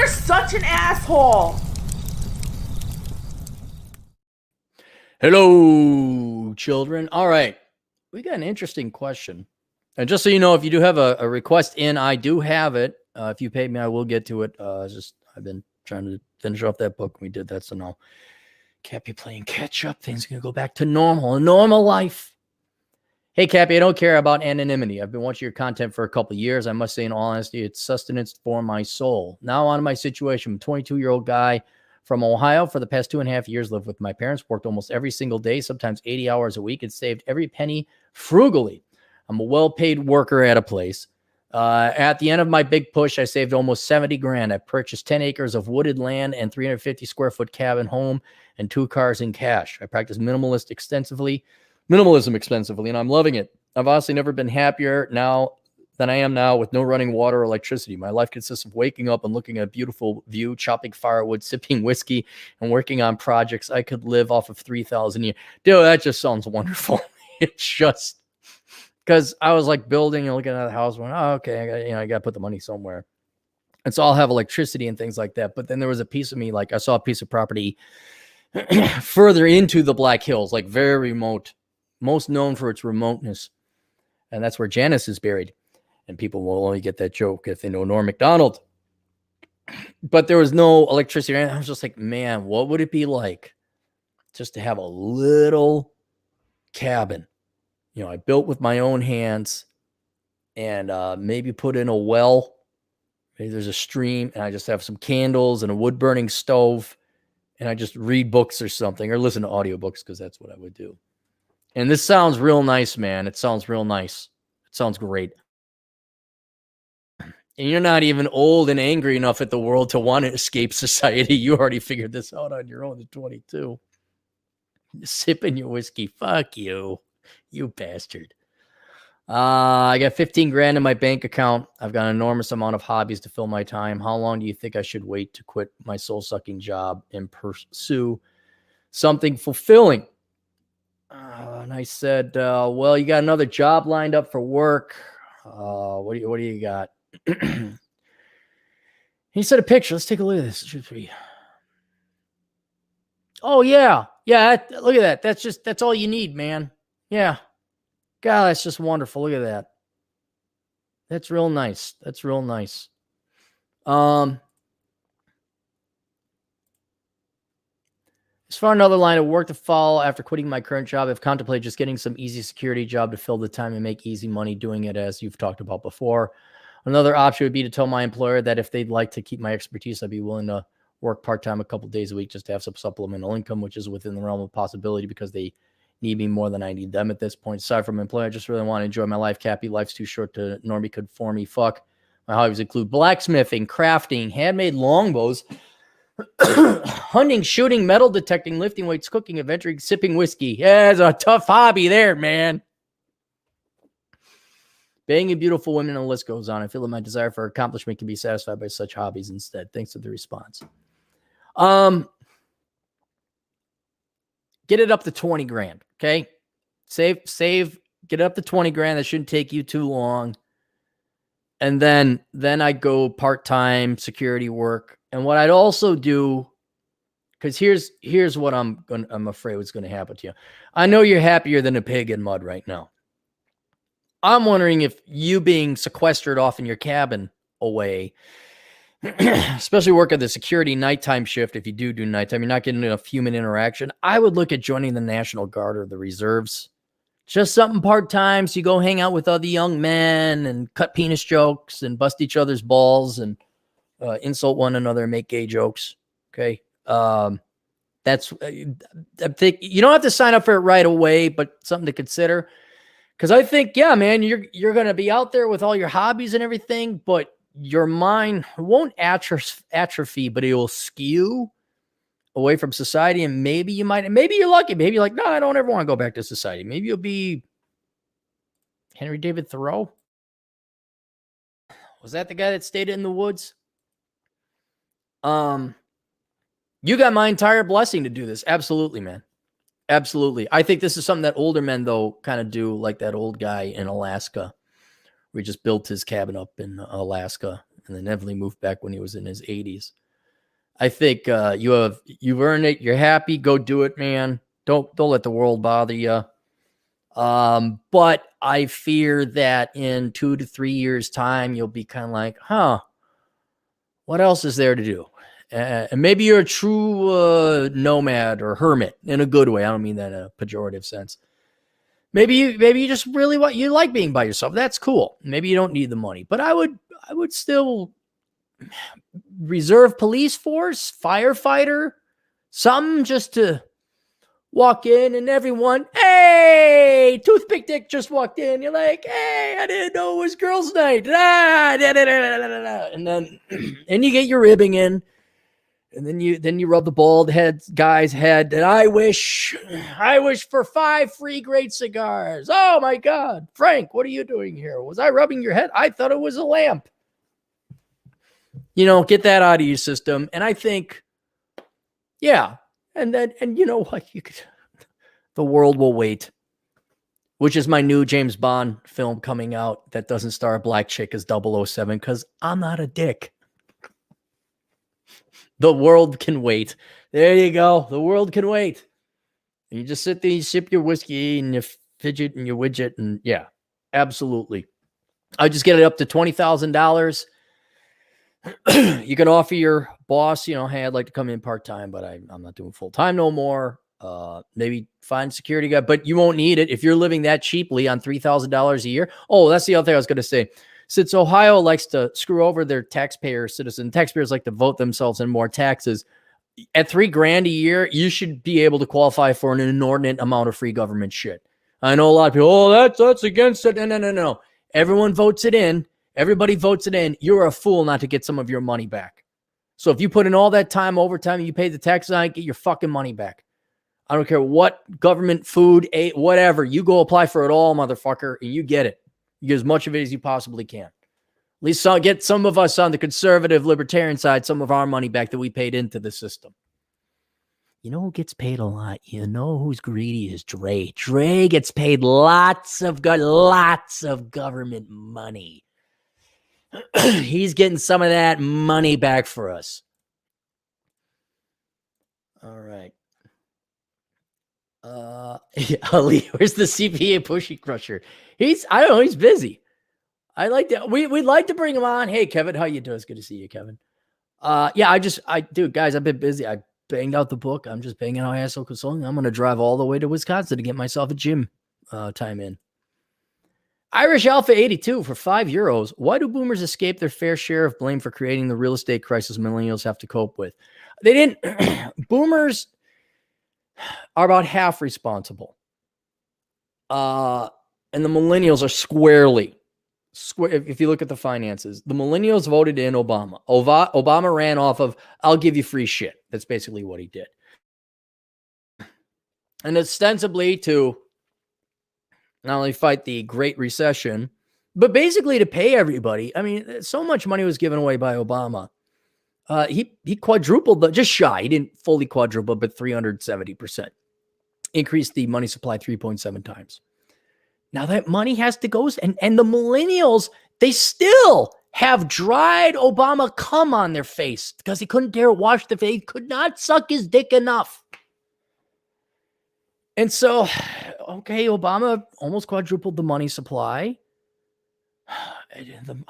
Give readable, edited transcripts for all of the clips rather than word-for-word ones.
are such an asshole. Hello, children. All right. We got an interesting question. And just so you know, if you do have a request in, I do have it. If you paid me, I will get to it. I've been trying to finish off that book. We did that, so no. Can't be playing catch up. Things are going to go back to normal, a normal life. Hey, Cappy, I don't care about anonymity. I've been watching your content for a couple of years. I must say, in all honesty, it's sustenance for my soul. Now on to my situation. I'm a 22-year-old guy from Ohio. For the past 2.5 years, lived with my parents, worked almost every single day, sometimes 80 hours a week, and saved every penny frugally. I'm a well-paid worker at a place. At the end of my big push, I saved almost 70 grand. I purchased 10 acres of wooded land and 350 square foot cabin home and 2 cars in cash. I practice minimalism extensively, and I'm loving it. I've honestly never been happier now than I am now with no running water or electricity. My life consists of waking up and looking at a beautiful view, chopping firewood, sipping whiskey, and working on projects. I could live off of 3,000 a year. Dude, that just sounds wonderful. It's just because I was like building and looking at the house, going, oh, okay, I got to put the money somewhere. And so I'll have electricity and things like that. But then there was a piece of me, like I saw a piece of property further into the Black Hills, like very remote, most known for its remoteness. And that's where Janice is buried. And people will only get that joke if they know Norm Macdonald. But there was no electricity. And I was just like, man, what would it be like just to have a little cabin? I built with my own hands and maybe put in a well. Maybe there's a stream and I just have some candles and a wood burning stove and I just read books or something or listen to audiobooks because that's what I would do. And this sounds real nice, man. It sounds real nice. It sounds great. And you're not even old and angry enough at the world to want to escape society. You already figured this out on your own at 22. Sipping your whiskey. Fuck you. You bastard. I got 15 grand in my bank account. I've got an enormous amount of hobbies to fill my time. How long do you think I should wait to quit my soul-sucking job and pursue something fulfilling? And I said, well, you got another job lined up for work. What do you got? He said a picture. Let's take a look at this. It should be. Oh, yeah. Yeah, look at that. That's all you need, man. Yeah. God, that's just wonderful. Look at that. That's real nice. That's real nice. As far another line of work to follow after quitting my current job, I've contemplated just getting some easy security job to fill the time and make easy money doing it, as you've talked about before. Another option would be to tell my employer that if they'd like to keep my expertise, I'd be willing to work part-time a couple of days a week just to have some supplemental income, which is within the realm of possibility because they need me more than I need them at this point. Aside from employer, I just really want to enjoy my life, Cappy. Life's too short to normie conform me. Fuck. My hobbies include blacksmithing, crafting, handmade longbows, hunting, shooting, metal detecting, lifting weights, cooking, adventuring, sipping whiskey. Yeah, it's a tough hobby there, man. Banging beautiful women, and the list goes on. I feel that my desire for accomplishment can be satisfied by such hobbies instead. Thanks for the response. Get it up to 20 grand. Okay. Save, get it up to 20 grand. That shouldn't take you too long. And then I go part-time security work. And what I'd also do, because here's what I'm afraid what's going to happen to you. I know you're happier than a pig in mud right now. I'm wondering if you being sequestered off in your cabin away, especially work at the security nighttime shift. If you do nighttime, you're not getting enough human interaction. I would look at joining the National Guard or the reserves. Just something part-time. So you go hang out with other young men and cut penis jokes and bust each other's balls and insult one another and make gay jokes. Okay. That's, I think you don't have to sign up for it right away, but something to consider. Cause I think, yeah, man, you're going to be out there with all your hobbies and everything, but your mind won't atrophy, but it will skew away from society. And maybe you're lucky. Maybe you're like, no, I don't ever want to go back to society. Maybe you'll be Henry David Thoreau. Was that the guy that stayed in the woods? You got my entire blessing to do this. Absolutely, man. Absolutely. I think this is something that older men, though, kind of do, like that old guy in Alaska. We just built his cabin up in Alaska and then Evan moved back when he was in his 80s. I think you've earned it. You're happy. Go do it, man. Don't let the world bother you. But I fear that in 2 to 3 years' time, you'll be kind of like, what else is there to do? And maybe you're a true nomad or hermit in a good way. I don't mean that in a pejorative sense. Maybe you just really you like being by yourself. That's cool. Maybe you don't need the money, but I would still reserve police force, firefighter, something just to walk in and everyone, hey, Toothpick Dick just walked in. You're like, hey, I didn't know it was girls' night. And then and you get your ribbing in. And then you rub the bald guy's head. And I wish for 5 free great cigars. Oh my God, Frank, what are you doing here? Was I rubbing your head? I thought it was a lamp. Get that out of your system. And I think, yeah. And you know what? The world will wait, which is my new James Bond film coming out that doesn't star a black chick as 007 because I'm not a dick. The world can wait. There you go. The world can wait. And you just sit there, you sip your whiskey and you fidget and you widget. And yeah, absolutely. I just get it up to $20,000. You can offer your boss, hey, I'd like to come in part-time, but I'm not doing full-time no more. Maybe find security guy, but you won't need it if you're living that cheaply on $3,000 a year. Oh, that's the other thing I was going to say. Since Ohio likes to screw over their taxpayers like to vote themselves in more taxes. At $3,000 a year, you should be able to qualify for an inordinate amount of free government shit. I know a lot of people, that's against it. No. Everyone votes it in. Everybody votes it in. You're a fool not to get some of your money back. So if you put in all that time, overtime, you pay the taxes on it, get your fucking money back. I don't care what government, food, whatever. You go apply for it all, motherfucker, and you get it. You get as much of it as you possibly can. At least get some of us on the conservative libertarian side some of our money back that we paid into the system. You know who gets paid a lot? You know who's greedy is Dre. Dre gets paid lots of government money. He's getting some of that money back for us. All right. Ali, where's the CPA pushy crusher? I don't know, he's busy. I like that. We'd like to bring him on. Hey, Kevin, how you doing? It's good to see you, Kevin. Dude, guys, I've been busy. I banged out the book. I'm just banging out Asshole Consulting. I'm going to drive all the way to Wisconsin to get myself a gym time in. Irish Alpha 82 for €5. Why do boomers escape their fair share of blame for creating the real estate crisis millennials have to cope with? They didn't. Boomers are about half responsible. And the millennials are squarely. If you look at the finances, the millennials voted in Obama. Obama ran off of, I'll give you free shit. That's basically what he did. And ostensibly to not only fight the Great Recession, but basically to pay everybody. I mean, so much money was given away by Obama. He quadrupled, just shy. He didn't fully quadruple, but 370%. Increased the money supply 3.7 times. Now that money has to go, and the millennials, they still have dried Obama cum on their face because he couldn't dare wash the face, could not suck his dick enough. And so, okay, Obama almost quadrupled the money supply. I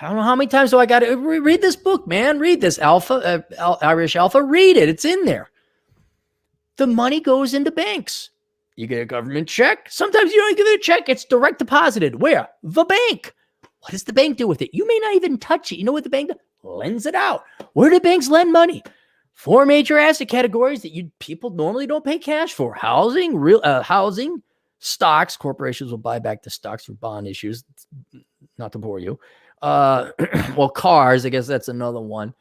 don't know how many times do I got to read this book, man. Read this Irish Alpha. Read it. It's in there. The money goes into banks. You get a government check. Sometimes you don't get a check. It's direct deposited. Where? The bank. What does the bank do with it? You may not even touch it. You know what the bank does? Lends it out. Where do banks lend money? 4 major asset categories that people normally don't pay cash for. Housing, housing, stocks. Corporations will buy back the stocks for bond issues. Not to bore you. Well, cars, I guess that's another one.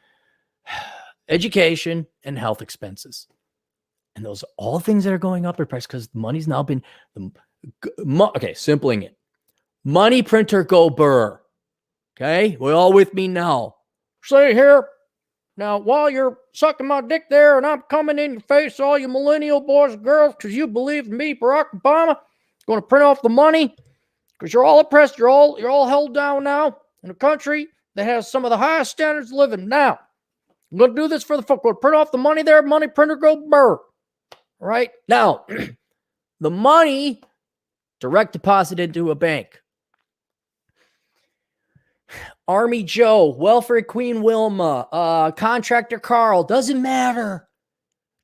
Education and health expenses. And those are all things that are going up in price because the money's now been, simpling it. Money printer go burr. Okay, we all with me now. See here. Now, while you're sucking my dick there and I'm coming in your face, all you millennial boys and girls, because you believe in me, Barack Obama, going to print off the money because you're all oppressed. You're all held down now in the country. that has some of the highest standards of living. Now, I'm going to do this for the folk. We'll print off the money there, money printer go burr. Right? Now, the money direct deposit into a bank. Army Joe, welfare Queen Wilma, contractor Carl, doesn't matter.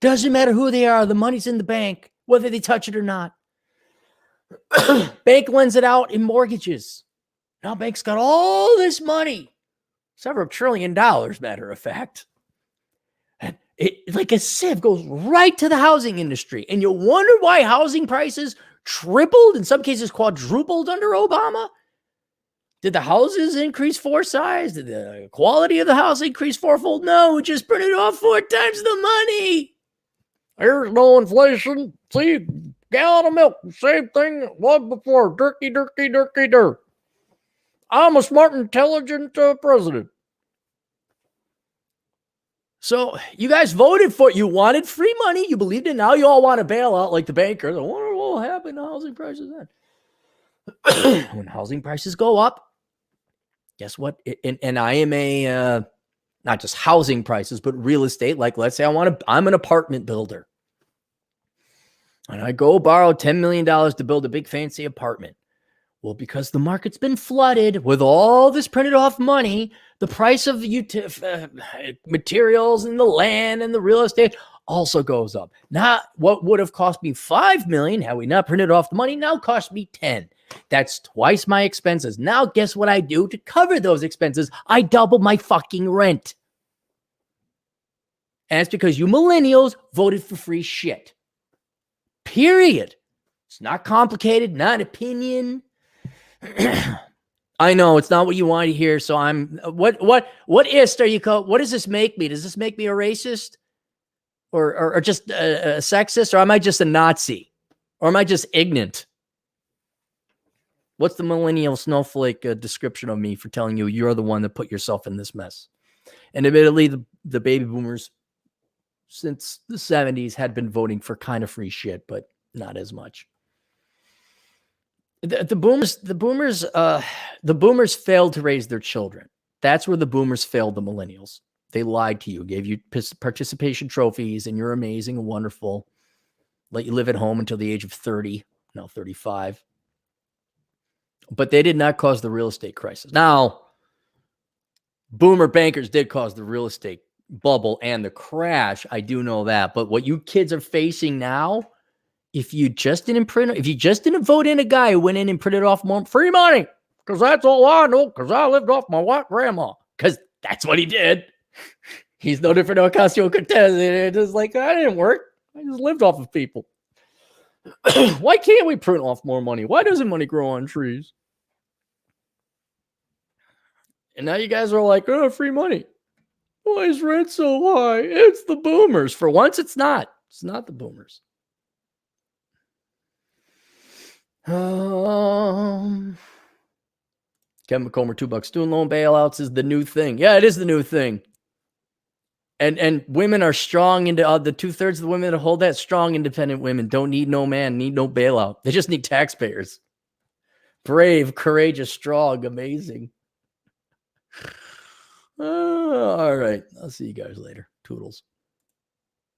Doesn't matter who they are. The money's in the bank, whether they touch it or not. Bank lends it out in mortgages. Now bank's got all this money, several $1 trillion, matter of fact. And it, like a sieve, goes right to the housing industry. And you wonder why housing prices tripled, in some cases quadrupled under Obama? Did the houses increase 4 size? Did the quality of the house increase 4-fold? No, it just printed off 4 times the money. There's no inflation. See, gallon of milk, same thing it was before. Dirky, dirky, dirky, dirt. I'm a smart, intelligent president. So you guys voted for it. You wanted free money. You believed it. Now you all want to bail out like the bankers. I wonder what will happen to housing prices then. When housing prices go up, guess what? And I am a, not just housing prices, but real estate. Like, let's say I'm an apartment builder. And I go borrow $10 million to build a big fancy apartment. Well, because the market's been flooded with all this printed off money, the price of materials and the land and the real estate also goes up. Not what would have cost me $5 million had we not printed off the money, now cost me 10. That's twice my expenses. Now, guess what I do to cover those expenses? I double my fucking rent. And it's because you millennials voted for free shit. Period. It's not complicated, not an opinion. I know it's not what you want to hear. So I'm what ist are you called? What does this make me? Does this make me a racist or just a sexist? Or am I just a Nazi? Or am I just ignorant? What's the millennial snowflake description of me for telling you you're the one that put yourself in this mess? And admittedly, the baby boomers since the 70s had been voting for kind of free shit, but not as much. The boomers failed to raise their children. That's where the boomers failed the millennials. They lied to you, gave you participation trophies, and you're amazing and wonderful. Let you live at home until the age of 30, now 35. But they did not cause the real estate crisis. Now, boomer bankers did cause the real estate bubble and the crash. I do know that. But what you kids are facing now, if you just didn't vote in a guy who went in and printed off more free money, because that's all I know, because I lived off my white grandma, because that's what he did. He's no different than Ocasio-Cortez. It's just like, that didn't work. I just lived off of people. Why can't we print off more money? Why doesn't money grow on trees? And now you guys are like, oh, free money. Why is rent so high? It's the boomers. For once, it's not. It's not the boomers. Kevin McComber, $2. Student loan bailouts is the new thing. Yeah, it is the new thing. And women are strong into the 2/3 of the women that hold that strong, independent women don't need no man, need no bailout. They just need taxpayers. Brave, courageous, strong, amazing. All right. I'll see you guys later. Toodles.